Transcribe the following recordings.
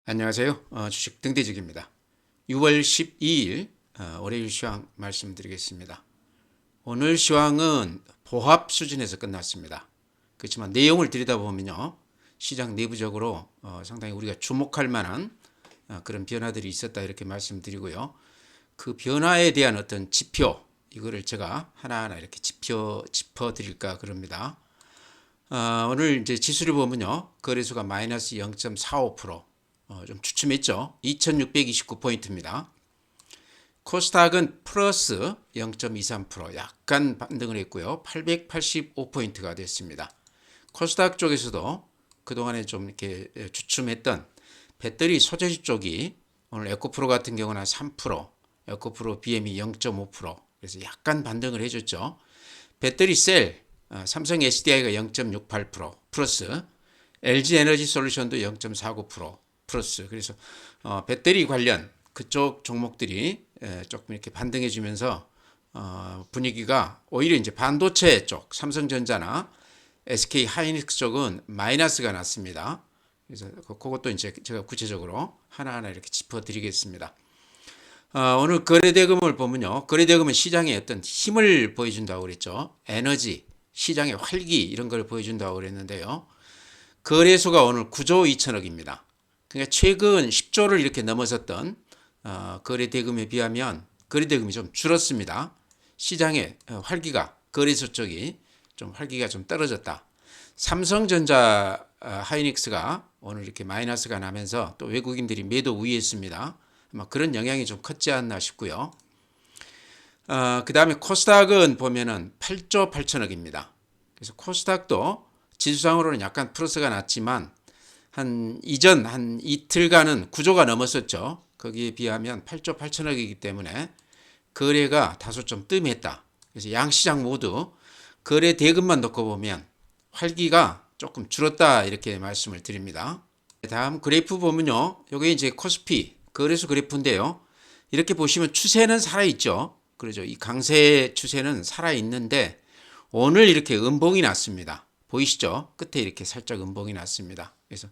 안녕하세요. 주식 등대직입니다. 6월 12일 월요일 시황 말씀드리겠습니다. 오늘 시황은 보합 수준에서 끝났습니다. 그렇지만 내용을 들여다보면요, 시장 내부적으로 상당히 우리가 주목할 만한 그런 변화들이 있었다 이렇게 말씀드리고요. 그 변화에 대한 어떤 지표, 이거를 제가 하나하나 이렇게 짚어드릴까 그럽니다. 오늘 이제 지수를 보면요, 거래소가 마이너스 0.45%, 좀 주춤했죠. 2629포인트입니다. 코스닥은 플러스 0.23%, 약간 반등을 했고요. 885포인트가 됐습니다. 코스닥 쪽에서도 그동안에 좀 이렇게 주춤했던 배터리 소재지 쪽이 오늘 에코프로 같은 경우는 3%, 에코프로 BM이 0.5%, 그래서 약간 반등을 해줬죠. 배터리 셀, 삼성 SDI가 0.68% 플러스, LG 에너지 솔루션도 0.49% 플러스. 그래서 배터리 관련 그쪽 종목들이 조금 이렇게 반등해 주면서 분위기가 오히려 이제 반도체 쪽 삼성전자나 SK 하이닉스 쪽은 마이너스가 났습니다. 그래서 그것도 이제 제가 구체적으로 하나하나 이렇게 짚어드리겠습니다. 오늘 거래대금을 보면요, 거래대금은 시장의 어떤 힘을 보여준다고 그랬죠. 에너지, 시장의 활기 이런 걸 보여준다고 그랬는데요. 거래소가 오늘 9조 2천억입니다. 그러니까 최근 10조를 이렇게 넘어섰던 거래대금에 비하면 거래대금이 좀 줄었습니다. 시장의 활기가, 거래소 쪽이 좀 활기가 좀 떨어졌다. 삼성전자 하이닉스가 오늘 이렇게 마이너스가 나면서 또 외국인들이 매도 우위했습니다. 아마 그런 영향이 좀 컸지 않나 싶고요. 그 다음에 코스닥은 보면은 8조 8천억입니다. 그래서 코스닥도 지수상으로는 약간 플러스가 났지만 한 이틀간은 9조가 넘었었죠. 거기에 비하면 8조 8천억이기 때문에 거래가 다소 좀 뜸했다. 그래서 양시장 모두 거래 대금만 놓고 보면 활기가 조금 줄었다 이렇게 말씀을 드립니다. 다음 그래프 보면요, 이게 이제 코스피 거래소 그래프인데요. 이렇게 보시면 추세는 살아있죠. 그러죠. 이 강세 추세는 살아있는데 오늘 이렇게 음봉이 났습니다. 보이시죠? 끝에 이렇게 살짝 음봉이 났습니다. 그래서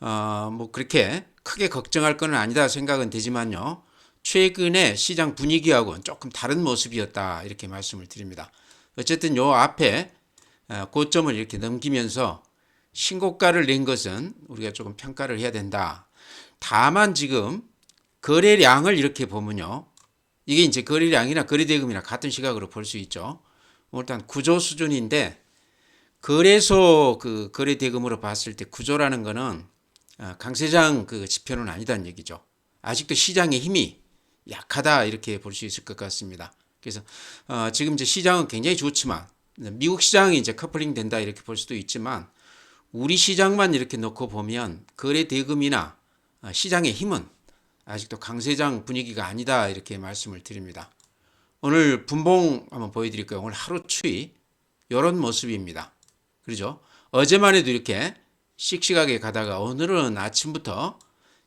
뭐 그렇게 크게 걱정할 건 아니다 생각은 되지만요, 최근에 시장 분위기하고는 조금 다른 모습이었다 이렇게 말씀을 드립니다. 어쨌든 요 앞에 고점을 이렇게 넘기면서 신고가를 낸 것은 우리가 조금 평가를 해야 된다. 다만 지금 거래량을 이렇게 보면요, 이게 이제 거래량이나 거래대금이나 같은 시각으로 볼 수 있죠. 일단 9조 수준인데 거래소 그 거래대금으로 봤을 때 9조라는 거는 강세장 그 지표는 아니다는 얘기죠. 아직도 시장의 힘이 약하다 이렇게 볼 수 있을 것 같습니다. 그래서 지금 이제 시장은 굉장히 좋지만 미국 시장이 이제 커플링 된다 이렇게 볼 수도 있지만 우리 시장만 이렇게 놓고 보면 거래대금이나 시장의 힘은 아직도 강세장 분위기가 아니다 이렇게 말씀을 드립니다. 오늘 분봉 한번 보여드릴까요? 오늘 하루 추이 이런 모습입니다. 그렇죠? 어제만 해도 이렇게 씩씩하게 가다가 오늘은 아침부터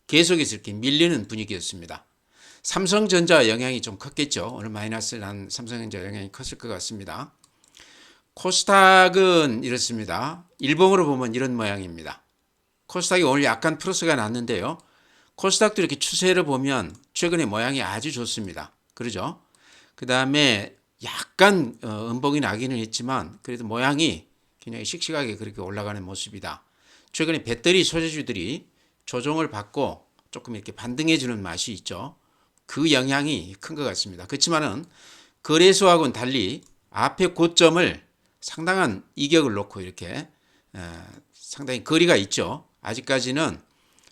계속해서 이렇게 밀리는 분위기였습니다. 삼성전자 영향이 좀 컸겠죠. 오늘 마이너스 난 삼성전자 영향이 컸을 것 같습니다. 코스닥은 이렇습니다. 일봉으로 보면 이런 모양입니다. 코스닥이 오늘 약간 플러스가 났는데요. 코스닥도 이렇게 추세를 보면 최근에 모양이 아주 좋습니다. 그러죠? 그 다음에 약간 음봉이 나기는 했지만 그래도 모양이 굉장히 씩씩하게 그렇게 올라가는 모습이다. 최근에 배터리 소재주들이 조정을 받고 조금 이렇게 반등해주는 맛이 있죠. 그 영향이 큰 것 같습니다. 그렇지만은 거래소하고는 달리 앞에 고점을 상당한 이격을 놓고 이렇게 상당히 거리가 있죠. 아직까지는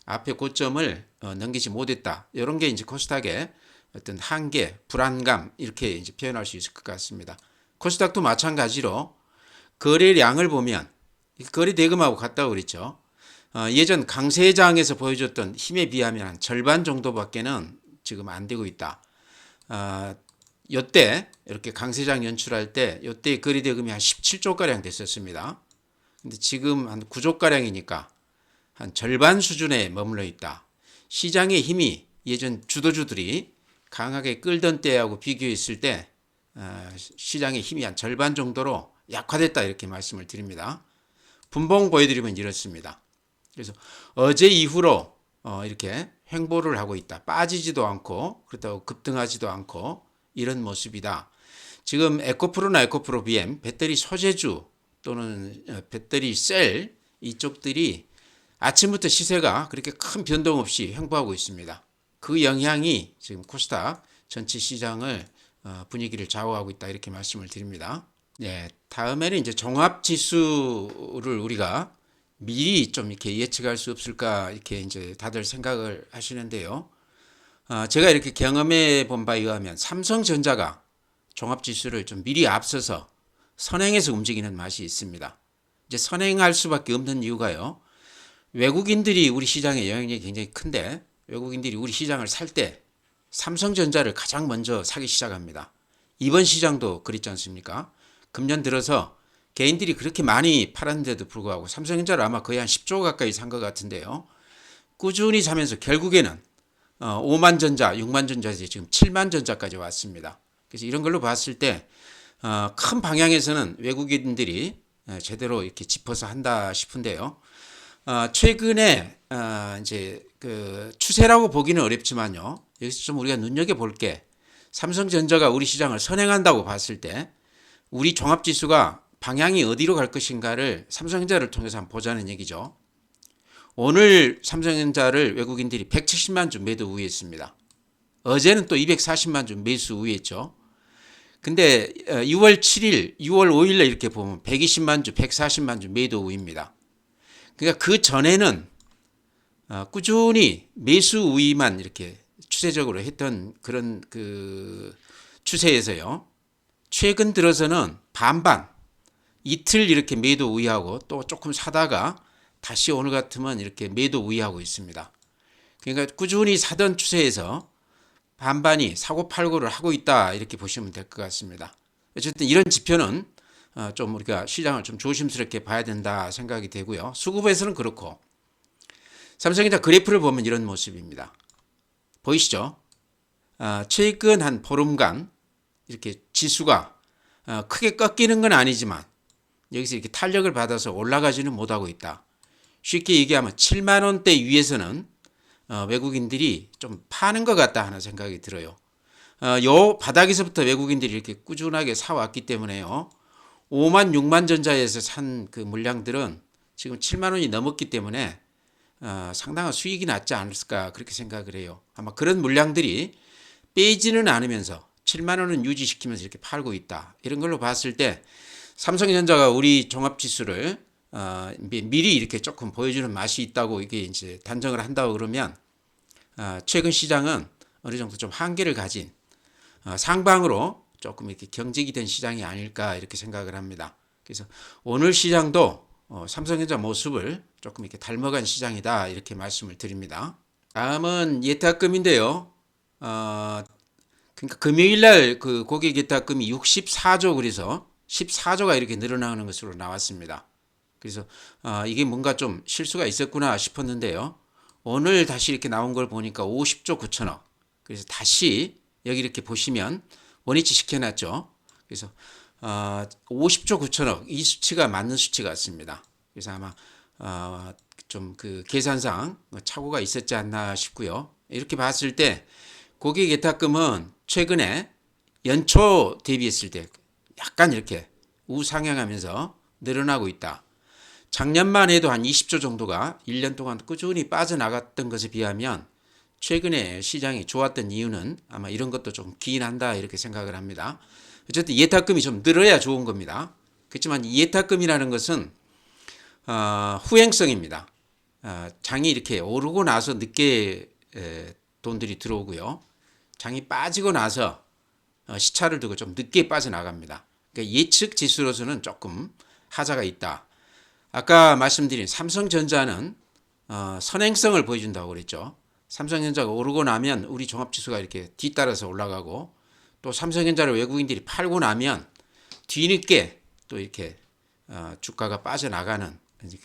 앞에 고점을 넘기지 못했다. 이런 게 이제 코스닥의 어떤 한계, 불안감 이렇게 이제 표현할 수 있을 것 같습니다. 코스닥도 마찬가지로 거래량을 보면 거래 대금하고 같다고 그랬죠. 예전 강세장에서 보여줬던 힘에 비하면 한 절반 정도밖에는 지금 안 되고 있다. 이때 이렇게 강세장 연출할 때 이때 거래 대금이 한 17조 가량 됐었습니다. 근데 지금 한 9조 가량이니까 한 절반 수준에 머물러 있다. 시장의 힘이 예전 주도주들이 강하게 끌던 때하고 비교했을 때 시장의 힘이 한 절반 정도로 약화됐다 이렇게 말씀을 드립니다. 분봉 보여드리면 이렇습니다. 그래서 어제 이후로 이렇게 횡보를 하고 있다. 빠지지도 않고 그렇다고 급등하지도 않고 이런 모습이다. 지금 에코프로나 에코프로 BM 배터리 소재주 또는 배터리 셀 이쪽들이 아침부터 시세가 그렇게 큰 변동 없이 횡보하고 있습니다. 그 영향이 지금 코스닥 전체 시장을 분위기를 좌우하고 있다 이렇게 말씀을 드립니다. 네, 다음에는 이제 종합 지수를 우리가 미리 좀 이렇게 예측할 수 없을까 이렇게 이제 다들 생각을 하시는데요. 제가 이렇게 경험해 본 바에 의하면 삼성전자가 종합 지수를 좀 미리 앞서서 선행해서 움직이는 맛이 있습니다. 이제 선행할 수밖에 없는 이유가요. 외국인들이 우리 시장에 영향력이 굉장히 큰데 외국인들이 우리 시장을 살 때 삼성전자를 가장 먼저 사기 시작합니다. 이번 시장도 그랬지 않습니까? 금년 들어서 개인들이 그렇게 많이 팔았는데도 불구하고 삼성전자를 아마 거의 한 10조 가까이 산 것 같은데요. 꾸준히 사면서 결국에는 5만 전자, 6만 전자에서 지금 7만 전자까지 왔습니다. 그래서 이런 걸로 봤을 때 큰 방향에서는 외국인들이 제대로 이렇게 짚어서 한다 싶은데요. 최근에 이제 그 추세라고 보기는 어렵지만요. 여기서 좀 우리가 눈여겨 볼 게 삼성전자가 우리 시장을 선행한다고 봤을 때 우리 종합지수가 방향이 어디로 갈 것인가를 삼성전자를 통해서 한번 보자는 얘기죠. 오늘 삼성전자를 외국인들이 170만 주 매도 우위했습니다. 어제는 또 240만 주 매수 우위했죠. 근데 6월 7일, 6월 5일에 이렇게 보면 120만 주, 140만 주 매도 우위입니다. 그러니까 그 전에는 꾸준히 매수 우위만 이렇게 추세적으로 했던 그런 그 추세에서요. 최근 들어서는 반반 이틀 이렇게 매도 우위하고 또 조금 사다가 다시 오늘 같으면 이렇게 매도 우위하고 있습니다. 그러니까 꾸준히 사던 추세에서 반반이 사고 팔고를 하고 있다 이렇게 보시면 될 것 같습니다. 어쨌든 이런 지표는 좀 우리가 시장을 좀 조심스럽게 봐야 된다 생각이 되고요. 수급에서는 그렇고 삼성전자 그래프를 보면 이런 모습입니다. 보이시죠? 최근 한 보름간 이렇게 지수가 크게 꺾이는 건 아니지만 여기서 이렇게 탄력을 받아서 올라가지는 못하고 있다. 쉽게 얘기하면 7만 원대 위에서는 외국인들이 좀 파는 것 같다 하는 생각이 들어요. 요 바닥에서부터 외국인들이 이렇게 꾸준하게 사왔기 때문에요. 5만 6만 전자에서 산 그 물량들은 지금 7만 원이 넘었기 때문에 상당한 수익이 났지 않을까 그렇게 생각을 해요. 아마 그런 물량들이 빼지는 않으면서 7만 원은 유지시키면서 이렇게 팔고 있다. 이런 걸로 봤을 때 삼성전자가 우리 종합지수를 미리 이렇게 조금 보여주는 맛이 있다고 이게 이제 단정을 한다고 그러면 최근 시장은 어느 정도 좀 한계를 가진 상방으로 조금 이렇게 경직이 된 시장이 아닐까 이렇게 생각을 합니다. 그래서 오늘 시장도 삼성전자 모습을 조금 이렇게 닮아간 시장이다 이렇게 말씀을 드립니다. 다음은 예탁금인데요. 그러니까 금요일날 그 고객 예탁금이 64조 그래서 14조가 이렇게 늘어나는 것으로 나왔습니다. 그래서 이게 뭔가 좀 실수가 있었구나 싶었는데요. 오늘 다시 이렇게 나온 걸 보니까 50조 9천억. 그래서 다시 여기 이렇게 보시면 원위치 시켜놨죠. 그래서 50조 9천억 이 수치가 맞는 수치 같습니다. 그래서 아마 좀 그 계산상 착오가 있었지 않나 싶고요. 이렇게 봤을 때 고객 예탁금은 최근에 연초 대비했을 때 약간 이렇게 우상향하면서 늘어나고 있다. 작년만 해도 한 20조 정도가 1년 동안 꾸준히 빠져나갔던 것에 비하면 최근에 시장이 좋았던 이유는 아마 이런 것도 좀 기인한다 이렇게 생각을 합니다. 어쨌든 예탁금이 좀 늘어야 좋은 겁니다. 그렇지만 이 예탁금이라는 것은 후행성입니다. 장이 이렇게 오르고 나서 늦게 돈들이 들어오고요. 장이 빠지고 나서 시차를 두고 좀 늦게 빠져나갑니다. 그러니까 예측 지수로서는 조금 하자가 있다. 아까 말씀드린 삼성전자는 선행성을 보여준다고 그랬죠. 삼성전자가 오르고 나면 우리 종합지수가 이렇게 뒤따라서 올라가고 또 삼성전자를 외국인들이 팔고 나면 뒤늦게 또 이렇게 주가가 빠져나가는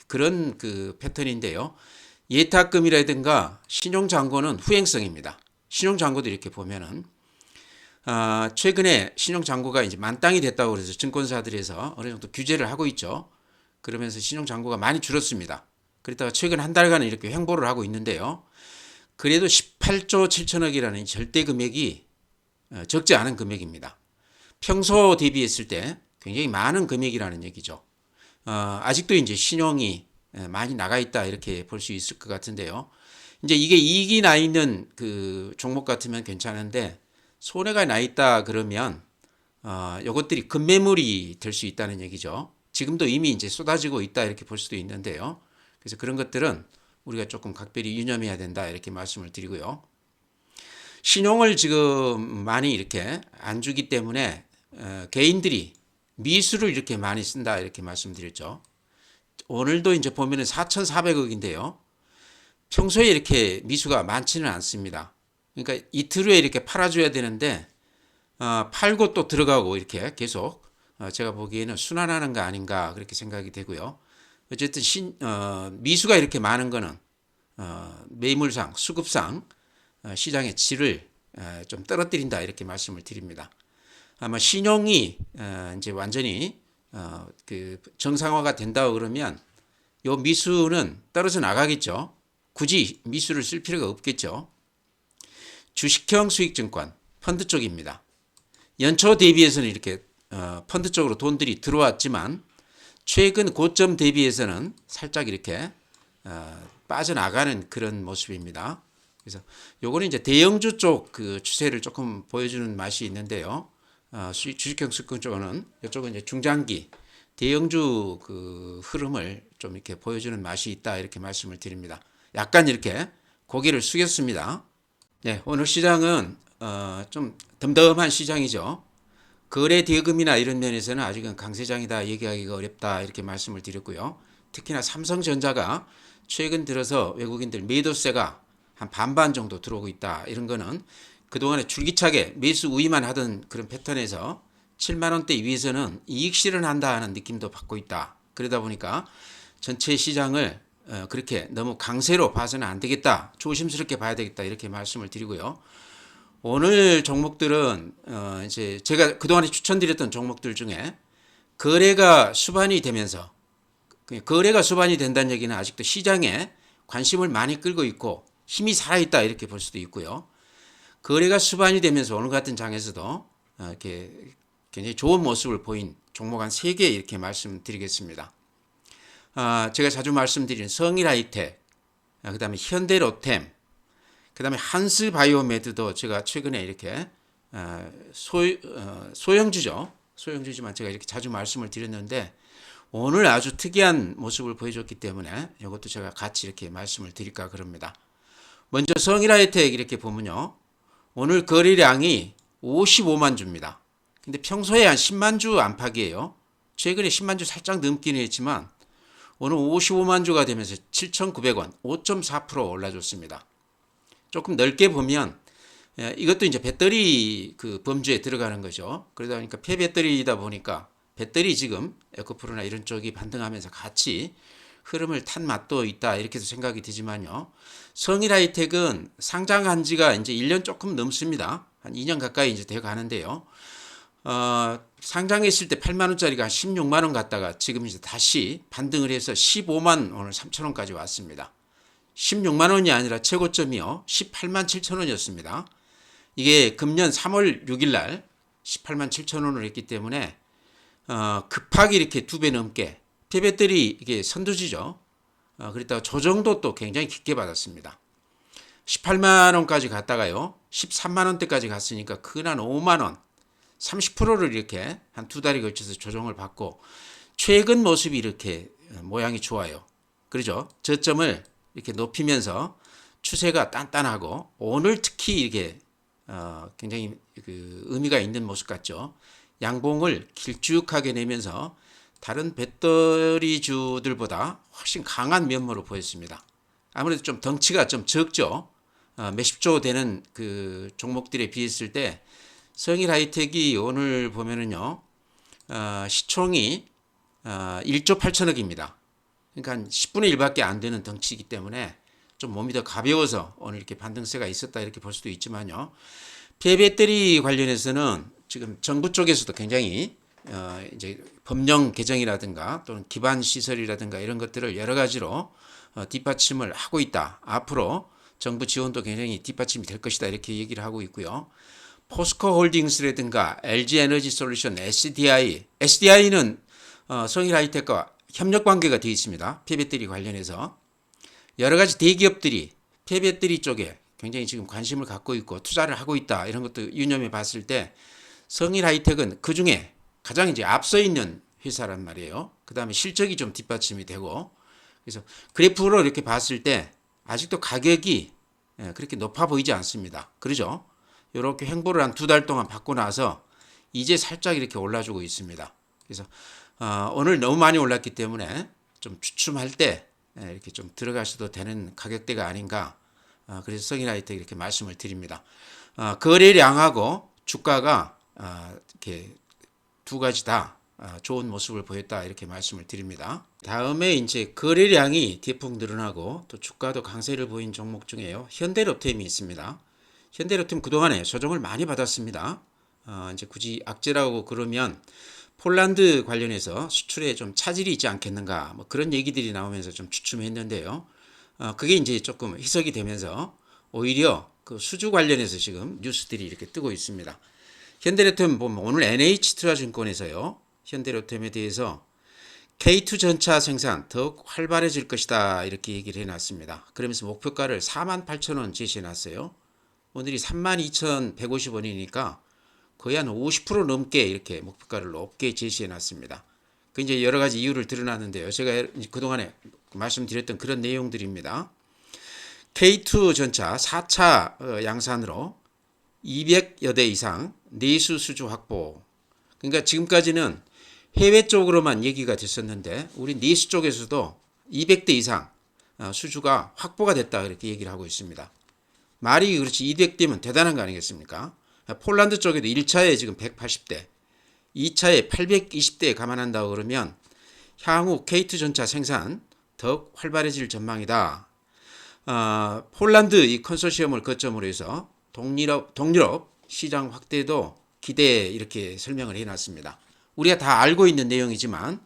그런 그 패턴인데요. 예탁금이라든가 신용잔고는 후행성입니다. 신용잔고도 이렇게 보면은 최근에 신용잔고가 이제 만땅이 됐다고 그래서 증권사들에서 어느 정도 규제를 하고 있죠. 그러면서 신용잔고가 많이 줄었습니다. 그랬다가 최근 한 달간은 이렇게 횡보를 하고 있는데요. 그래도 18조 7천억이라는 절대 금액이 적지 않은 금액입니다. 평소 대비했을 때 굉장히 많은 금액이라는 얘기죠. 아직도 이제 신용이 많이 나가 있다 이렇게 볼 수 있을 것 같은데요. 이제 이게 이익이 나 있는 그 종목 같으면 괜찮은데 손해가 나 있다 그러면 이것들이 급매물이 될 수 있다는 얘기죠. 지금도 이미 이제 쏟아지고 있다 이렇게 볼 수도 있는데요. 그래서 그런 것들은 우리가 조금 각별히 유념해야 된다 이렇게 말씀을 드리고요. 신용을 지금 많이 이렇게 안 주기 때문에 개인들이 미수를 이렇게 많이 쓴다 이렇게 말씀드렸죠. 오늘도 이제 보면은 4,400억인데요. 평소에 이렇게 미수가 많지는 않습니다. 그러니까 이틀 후에 이렇게 팔아줘야 되는데 팔고 또 들어가고 이렇게 계속 제가 보기에는 순환하는 거 아닌가 그렇게 생각이 되고요. 어쨌든 미수가 이렇게 많은 거는 매물상 수급상 시장의 질을 좀 떨어뜨린다 이렇게 말씀을 드립니다. 아마 신용이 이제 완전히 그 정상화가 된다고 그러면 요 미수는 떨어져 나가겠죠. 굳이 미수를 쓸 필요가 없겠죠. 주식형 수익증권 펀드 쪽입니다. 연초 대비해서는 이렇게 펀드 쪽으로 돈들이 들어왔지만 최근 고점 대비해서는 살짝 이렇게 빠져나가는 그런 모습입니다. 그래서 요거는 이제 대형주 쪽 그 추세를 조금 보여주는 맛이 있는데요. 주식형 수익증권 쪽은 이쪽은 이제 중장기 대형주 그 흐름을 좀 이렇게 보여주는 맛이 있다 이렇게 말씀을 드립니다. 약간 이렇게 고개를 숙였습니다. 네, 오늘 시장은 좀 덤덤한 시장이죠. 거래 대금이나 이런 면에서는 아직은 강세장이다 얘기하기가 어렵다 이렇게 말씀을 드렸고요. 특히나 삼성전자가 최근 들어서 외국인들 매도세가 한 반반 정도 들어오고 있다. 이런 거는 그동안에 줄기차게 매수 우위만 하던 그런 패턴에서 7만 원대 위에서는 이익 실현한다 하는 느낌도 받고 있다. 그러다 보니까 전체 시장을 그렇게 너무 강세로 봐서는 안 되겠다. 조심스럽게 봐야 되겠다. 이렇게 말씀을 드리고요. 오늘 종목들은 이제 제가 그동안에 추천드렸던 종목들 중에 거래가 수반이 되면서 거래가 수반이 된다는 얘기는 아직도 시장에 관심을 많이 끌고 있고 힘이 살아있다 이렇게 볼 수도 있고요. 거래가 수반이 되면서 오늘 같은 장에서도 이렇게 굉장히 좋은 모습을 보인 종목 한 3개 이렇게 말씀드리겠습니다. 제가 자주 말씀드리는 성일하이텍, 그 다음에 현대로템, 그 다음에 한스바이오메드도 제가 최근에 이렇게 소형주죠. 소형주지만 제가 이렇게 자주 말씀을 드렸는데 오늘 아주 특이한 모습을 보여줬기 때문에 이것도 제가 같이 이렇게 말씀을 드릴까 그럽니다. 먼저 성일하이텍 이렇게 보면요. 오늘 거래량이 55만 주입니다. 근데 평소에 한 10만 주 안팎이에요. 최근에 10만 주 살짝 넘기는 했지만 오늘 55만 주가 되면서 7,900원, 5.4% 올라줬습니다. 조금 넓게 보면 이것도 이제 배터리 그 범주에 들어가는 거죠. 그러다 보니까 폐배터리이다 보니까 배터리 지금 에코프로나 이런 쪽이 반등하면서 같이 흐름을 탄 맛도 있다 이렇게도 생각이 되지만요. 성일하이텍은 상장한 지가 이제 1년 조금 넘습니다. 한 2년 가까이 이제 돼 가는데요. 상장했을 때 8만 원짜리가 16만 원 갔다가 지금 이제 다시 반등을 해서 15만 오늘 3천 원까지 왔습니다. 16만 원이 아니라 최고점이요. 18만 7천 원이었습니다. 이게 금년 3월 6일 날 18만 7천 원을 했기 때문에 급하게 이렇게 2배 넘게 폐배터리 이게 선두주죠. 그랬다가 조정도 또 굉장히 깊게 받았습니다. 18만 원까지 갔다가요. 13만 원대까지 갔으니까 근한 5만 원, 30%를 이렇게 한 2달에 걸쳐서 조정을 받고 최근 모습이 이렇게 모양이 좋아요. 그렇죠? 저점을 이렇게 높이면서 추세가 단단하고 오늘 특히 이렇게 굉장히 그 의미가 있는 모습 같죠. 양봉을 길쭉하게 내면서 다른 배터리주들보다 훨씬 강한 면모로 보였습니다. 아무래도 좀 덩치가 좀 적죠. 몇십조 되는 그 종목들에 비했을 때 성일하이텍이 오늘 보면은요 시총이 1조 8천억입니다. 그러니까 한 10분의 1밖에 안 되는 덩치이기 때문에 좀 몸이 더 가벼워서 오늘 이렇게 반등세가 있었다 이렇게 볼 수도 있지만요. 폐배터리 관련해서는 지금 정부 쪽에서도 굉장히 이제 법령 개정이라든가 또는 기반 시설이라든가 이런 것들을 여러 가지로 뒷받침을 하고 있다. 앞으로 정부 지원도 굉장히 뒷받침이 될 것이다. 이렇게 얘기를 하고 있고요. 포스코 홀딩스라든가 LG 에너지 솔루션, SDI는 성일 하이텍과 협력 관계가 되어 있습니다. 폐배터리 관련해서 여러 가지 대기업들이 폐배터리 쪽에 굉장히 지금 관심을 갖고 있고 투자를 하고 있다. 이런 것도 유념해 봤을 때 성일 하이텍은 그 중에 가장 이제 앞서 있는 회사란 말이에요. 그 다음에 실적이 좀 뒷받침이 되고, 그래서 그래프로 이렇게 봤을 때 아직도 가격이 그렇게 높아 보이지 않습니다. 그러죠? 이렇게 횡보를 한 2달 동안 받고 나서 이제 살짝 이렇게 올라주고 있습니다. 그래서 오늘 너무 많이 올랐기 때문에 좀 주춤할 때 이렇게 좀 들어가셔도 되는 가격대가 아닌가. 그래서 성일하이텍 이렇게 말씀을 드립니다. 거래량하고 주가가 이렇게 두 가지 다 좋은 모습을 보였다 이렇게 말씀을 드립니다. 다음에 이제 거래량이 대폭 늘어나고 또 주가도 강세를 보인 종목 중에요. 현대로템이 있습니다. 현대로템 그동안에 조정을 많이 받았습니다. 이제 굳이 악재라고 그러면 폴란드 관련해서 수출에 좀 차질이 있지 않겠는가 뭐 그런 얘기들이 나오면서 좀 주춤했는데요. 그게 이제 조금 희석이 되면서 오히려 그 수주 관련해서 지금 뉴스들이 이렇게 뜨고 있습니다. 현대로템 보면 오늘 NH투자증권에서요. 현대로템에 대해서 K2 전차 생산 더욱 활발해질 것이다 이렇게 얘기를 해놨습니다. 그러면서 목표가를 48,000원 제시해놨어요. 오늘이 32,150원이니까 거의 한 50% 넘게 이렇게 목표가를 높게 제시해놨습니다. 그 이제 여러 가지 이유를 드러났는데요. 제가 그동안에 말씀드렸던 그런 내용들입니다. K2 전차 4차 양산으로 200여 대 이상 내수 수주 확보. 그러니까 지금까지는 해외 쪽으로만 얘기가 됐었는데 우리 내수 쪽에서도 200대 이상 수주가 확보가 됐다 이렇게 얘기를 하고 있습니다. 말이 그렇지 200대면 대단한 거 아니겠습니까? 폴란드 쪽에도 1차에 지금 180대, 2차에 820대 감안한다고 그러면 향후 K2 전차 생산 더욱 활발해질 전망이다. 폴란드 이 컨소시엄을 거점으로 해서 동유럽 시장 확대도 기대 이렇게 설명을 해놨습니다. 우리가 다 알고 있는 내용이지만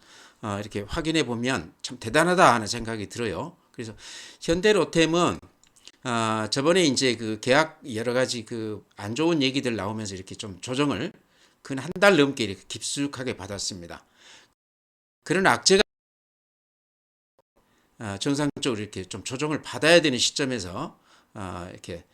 이렇게 확인해 보면 참 대단하다 하는 생각이 들어요. 그래서 현대로템은 저번에 이제 그 계약 여러 가지 그 안 좋은 얘기들 나오면서 이렇게 좀 조정을 근 한 달 넘게 이렇게 깊숙하게 받았습니다. 그런 악재가 정상적으로 이렇게 좀 조정을 받아야 되는 시점에서 이렇게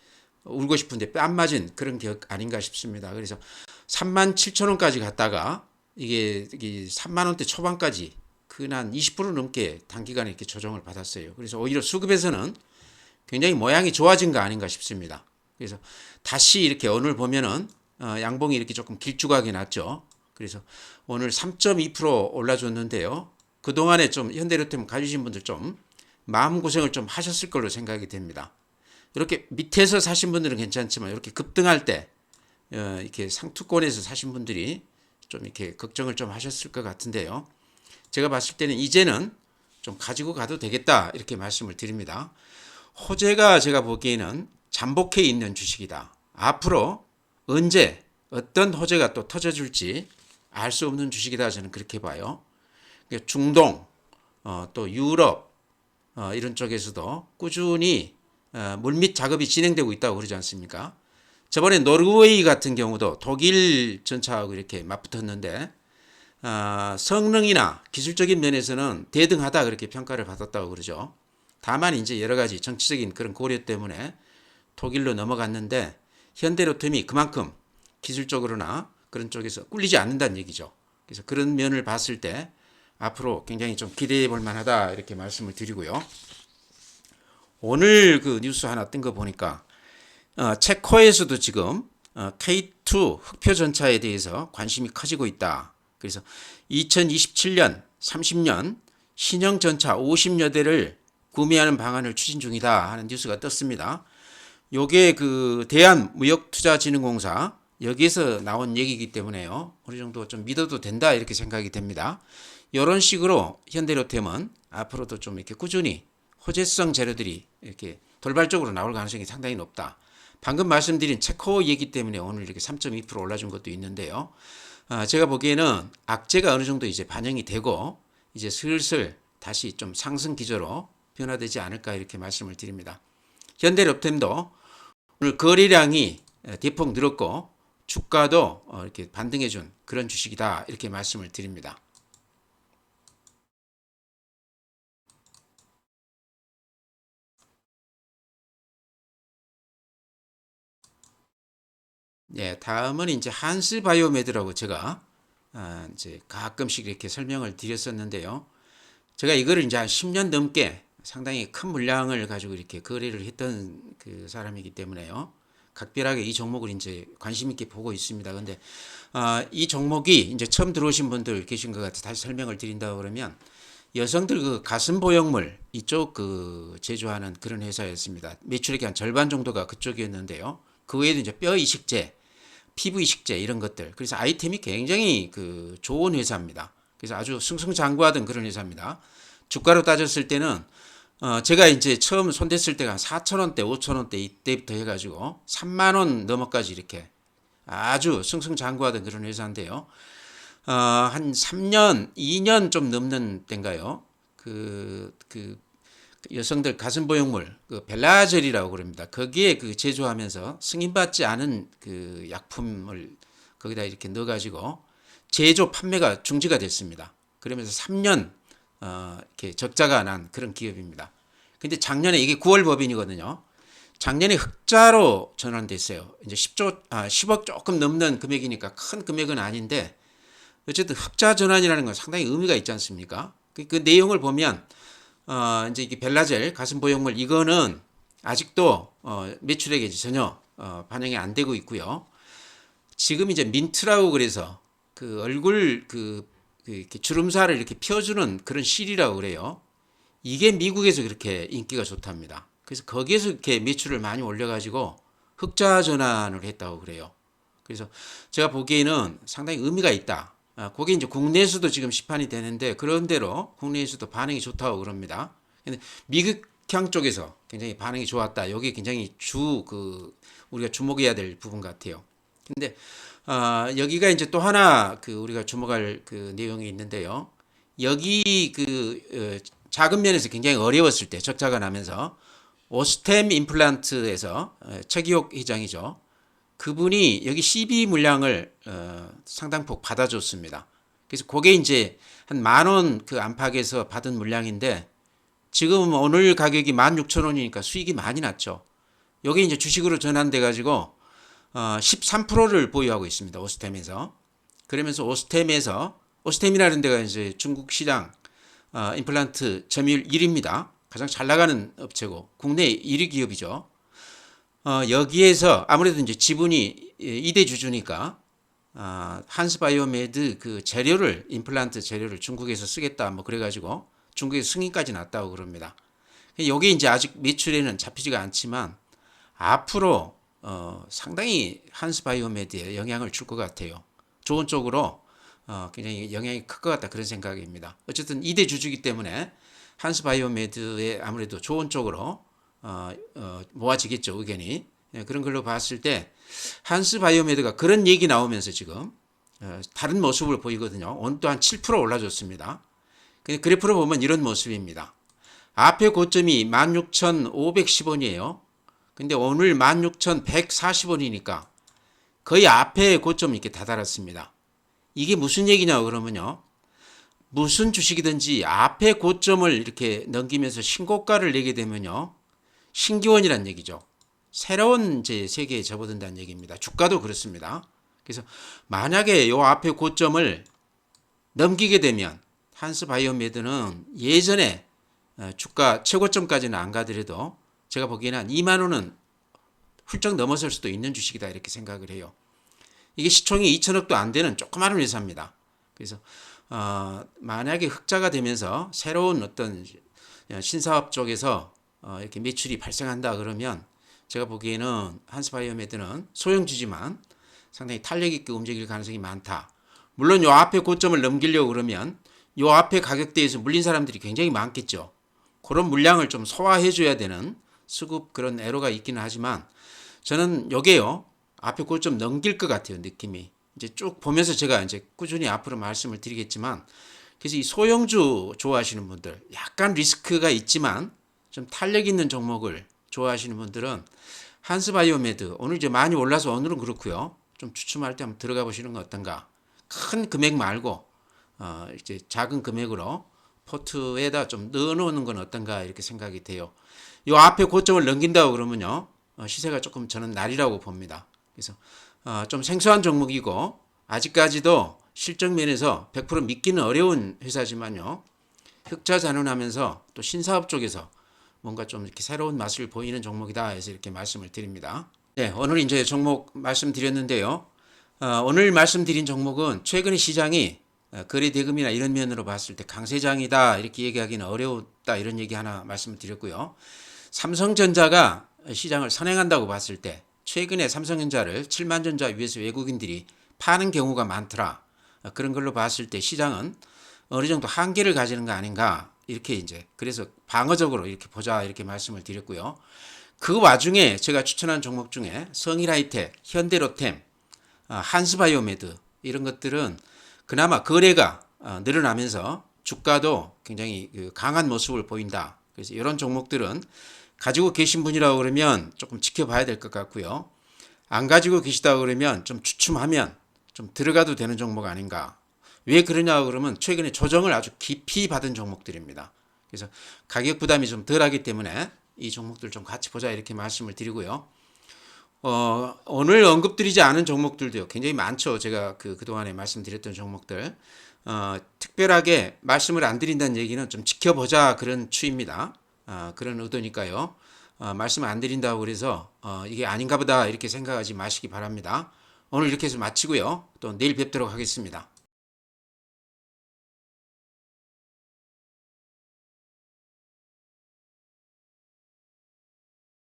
울고 싶은데 뺨 맞은 그런 기억 아닌가 싶습니다. 그래서 37,000원까지 갔다가 이게 3만원대 초반까지 근 한 20% 넘게 단기간에 이렇게 조정을 받았어요. 그래서 오히려 수급에서는 굉장히 모양이 좋아진 거 아닌가 싶습니다. 그래서 다시 이렇게 오늘 보면은 양봉이 이렇게 조금 길쭉하게 났죠. 그래서 오늘 3.2% 올라줬는데요. 그동안에 좀 현대로템 가지신 분들 좀 마음고생을 좀 하셨을 걸로 생각이 됩니다. 이렇게 밑에서 사신 분들은 괜찮지만 이렇게 급등할 때 이렇게 상투권에서 사신 분들이 좀 이렇게 걱정을 좀 하셨을 것 같은데요. 제가 봤을 때는 이제는 좀 가지고 가도 되겠다 이렇게 말씀을 드립니다. 호재가 제가 보기에는 잠복해 있는 주식이다. 앞으로 언제 어떤 호재가 또 터져줄지 알 수 없는 주식이다 저는 그렇게 봐요. 중동 또 유럽 이런 쪽에서도 꾸준히 물밑 작업이 진행되고 있다고 그러지 않습니까? 저번에 노르웨이 같은 경우도 독일 전차하고 이렇게 맞붙었는데 성능이나 기술적인 면에서는 대등하다 그렇게 평가를 받았다고 그러죠. 다만 이제 여러 가지 정치적인 그런 고려 때문에 독일로 넘어갔는데 현대로템이 그만큼 기술적으로나 그런 쪽에서 꿀리지 않는다는 얘기죠. 그래서 그런 면을 봤을 때 앞으로 굉장히 좀 기대해 볼 만하다 이렇게 말씀을 드리고요. 오늘 그 뉴스 하나 뜬 거 보니까 체코에서도 지금 K2 흑표 전차에 대해서 관심이 커지고 있다. 그래서 2027년, 30년 신형 전차 50여 대를 구매하는 방안을 추진 중이다 하는 뉴스가 떴습니다. 요게 그 대한무역투자진흥공사 여기에서 나온 얘기이기 때문에요. 어느 정도 좀 믿어도 된다 이렇게 생각이 됩니다. 이런 식으로 현대로템은 앞으로도 좀 이렇게 꾸준히 호재성 재료들이 이렇게 돌발적으로 나올 가능성이 상당히 높다. 방금 말씀드린 체코 얘기 때문에 오늘 이렇게 3.2% 올라준 것도 있는데요. 제가 보기에는 악재가 어느 정도 이제 반영이 되고 이제 슬슬 다시 좀 상승 기조로 변화되지 않을까 이렇게 말씀을 드립니다. 현대롭템도 오늘 거래량이 대폭 늘었고 주가도 이렇게 반등해준 그런 주식이다 이렇게 말씀을 드립니다. 네, 다음은 이제 한스바이오메드라고 제가 이제 가끔씩 이렇게 설명을 드렸었는데요. 제가 이거를 이제 한 10년 넘게 상당히 큰 물량을 가지고 이렇게 거래를 했던 그 사람이기 때문에요. 각별하게 이 종목을 이제 관심 있게 보고 있습니다. 근데 이 종목이 이제 처음 들어오신 분들 계신 것 같아 다시 설명을 드린다 그러면 여성들 그 가슴 보형물 이쪽 그 제조하는 그런 회사였습니다. 매출액이 한 절반 정도가 그쪽이었는데요. 그 외에도 이제 뼈 이식제, 피부 이식제 이런 것들. 그래서 아이템이 굉장히 그 좋은 회사입니다. 그래서 아주 승승장구하던 그런 회사입니다. 주가로 따졌을 때는 제가 이제 처음 손댔을 때가 한 4,000원대, 5,000원대 이때부터 해가지고 3만 원 넘어까지 이렇게 아주 승승장구하던 그런 회사인데요. 한 3년, 2년 좀 넘는 때인가요? 그 여성들 가슴 보형물, 그 벨라젤이라고 그럽니다. 거기에 그 제조하면서 승인받지 않은 그 약품을 거기다 이렇게 넣어가지고 제조 판매가 중지가 됐습니다. 그러면서 3년 이렇게 적자가 난 그런 기업입니다. 근데 작년에 이게 9월 법인이거든요. 작년에 흑자로 전환됐어요. 이제 10억 조금 넘는 금액이니까 큰 금액은 아닌데 어쨌든 흑자 전환이라는 건 상당히 의미가 있지 않습니까? 그 내용을 보면 이제 이게 벨라젤 가슴 보형물 이거는 아직도 매출액에 전혀 반영이 안 되고 있고요. 지금 이제 민트라고 그래서 그 얼굴 이렇게 주름살을 이렇게 펴주는 그런 실이라고 그래요. 이게 미국에서 그렇게 인기가 좋답니다. 그래서 거기에서 이렇게 매출을 많이 올려가지고 흑자 전환을 했다고 그래요. 그래서 제가 보기에는 상당히 의미가 있다. 그게 이제 국내에서도 지금 시판이 되는데 그런대로 국내에서도 반응이 좋다고 그럽니다. 근데 미국향 쪽에서 굉장히 반응이 좋았다. 이게 굉장히 우리가 주목해야 될 부분 같아요. 근데 여기가 이제 또 하나 그 우리가 주목할 그 내용이 있는데요. 여기 작은 면에서 굉장히 어려웠을 때 적자가 나면서 오스템 임플란트에서 최기옥 회장이죠. 그분이 여기 CB 물량을 상당폭 받아줬습니다. 그래서 그게 이제 한 10,000원 그 안팎에서 받은 물량인데 지금 오늘 가격이 16,000원이니까 수익이 많이 났죠. 여기 이제 주식으로 전환돼 가지고 13%를 보유하고 있습니다. 오스템에서. 그러면서 오스템이라는 데가 이제 중국 시장 임플란트 점유율 1위입니다. 가장 잘 나가는 업체고 국내 1위 기업이죠. 여기에서 아무래도 이제 지분이 2대 주주니까 한스바이오메드 그 재료를 임플란트 재료를 중국에서 쓰겠다 뭐 그래가지고 중국에서 승인까지 났다고 그럽니다. 여기 이제 아직 매출에는 잡히지가 않지만 앞으로 상당히 한스바이오메드에 영향을 줄 것 같아요. 좋은 쪽으로 굉장히 영향이 클 것 같다 그런 생각입니다. 어쨌든 2대 주주이기 때문에 한스바이오메드에 아무래도 좋은 쪽으로 모아지겠죠 의견이. 그런 걸로 봤을 때 한스바이오메드가 그런 얘기 나오면서 지금 다른 모습을 보이거든요. 오늘도 한 7% 올라줬습니다. 그래프로 보면 이런 모습입니다. 앞에 고점이 16,510원이에요. 근데 오늘 16,140원이니까 거의 앞에 고점 이렇게 다다랐습니다. 이게 무슨 얘기냐 그러면요. 무슨 주식이든지 앞에 고점을 이렇게 넘기면서 신고가를 내게 되면요. 신기원이란 얘기죠. 새로운 이제 세계에 접어든다는 얘기입니다. 주가도 그렇습니다. 그래서 만약에 요 앞에 고점을 넘기게 되면 한스바이오메드는 예전에 주가 최고점까지는 안 가더라도 제가 보기에는 한 2만 원은 훌쩍 넘어설 수도 있는 주식이다 이렇게 생각을 해요. 이게 시총이 2천억도 안 되는 조그마한 회사입니다. 그래서 만약에 흑자가 되면서 새로운 어떤 신사업 쪽에서 이렇게 매출이 발생한다 그러면 제가 보기에는 한스바이오메드는 소형주지만 상당히 탄력 있게 움직일 가능성이 많다. 물론 요 앞에 고점을 넘기려고 그러면 요 앞에 가격대에서 물린 사람들이 굉장히 많겠죠. 그런 물량을 좀 소화해 줘야 되는 수급 그런 애로가 있기는 하지만 저는 요게요 앞에 고점 넘길 것 같아요 느낌이. 이제 쭉 보면서 제가 이제 꾸준히 앞으로 말씀을 드리겠지만, 그래서 이 소형주 좋아하시는 분들, 약간 리스크가 있지만 좀 탄력 있는 종목을 좋아하시는 분들은 한스바이오메드 오늘 이제 많이 올라서 오늘은 그렇고요. 좀 추첨할 때 한번 들어가 보시는 건 어떤가? 큰 금액 말고 이제 작은 금액으로 포트에다 좀 넣어놓는 건 어떤가 이렇게 생각이 돼요. 이 앞에 고점을 넘긴다고 그러면요, 시세가 조금 저는 날이라고 봅니다. 그래서 좀 생소한 종목이고 아직까지도 실적 면에서 100% 믿기는 어려운 회사지만요, 흑자 잔존하면서 또 신사업 쪽에서 뭔가 좀 이렇게 새로운 맛을 보이는 종목이다 해서 이렇게 말씀을 드립니다. 네, 오늘 이제 종목 말씀드렸는데요. 오늘 말씀드린 종목은 최근에 시장이 거래 대금이나 이런 면으로 봤을 때 강세장이다 이렇게 얘기하기는 어려웠다 이런 얘기 하나 말씀을 드렸고요. 삼성전자가 시장을 선행한다고 봤을 때 최근에 삼성전자를 7만전자 위에서 외국인들이 파는 경우가 많더라. 그런 걸로 봤을 때 시장은 어느 정도 한계를 가지는 거 아닌가 이렇게 이제 그래서 방어적으로 이렇게 보자 이렇게 말씀을 드렸고요. 그 와중에 제가 추천한 종목 중에 성일하이텍, 현대로템, 한스바이오메드 이런 것들은 그나마 거래가 늘어나면서 주가도 굉장히 강한 모습을 보인다. 그래서 이런 종목들은 가지고 계신 분이라고 그러면 조금 지켜봐야 될 것 같고요. 안 가지고 계시다고 그러면 좀 추첨하면 좀 들어가도 되는 종목 아닌가. 왜 그러냐고 그러면 최근에 조정을 아주 깊이 받은 종목들입니다. 그래서 가격 부담이 좀 덜하기 때문에 이 종목들 좀 같이 보자 이렇게 말씀을 드리고요. 오늘 언급드리지 않은 종목들도 굉장히 많죠. 제가 그동안에 말씀드렸던 종목들. 특별하게 말씀을 안 드린다는 얘기는 좀 지켜보자 그런 추입니다. 그런 의도니까요. 말씀을 안 드린다고 그래서 이게 아닌가 보다 이렇게 생각하지 마시기 바랍니다. 오늘 이렇게 해서 마치고요. 또 내일 뵙도록 하겠습니다.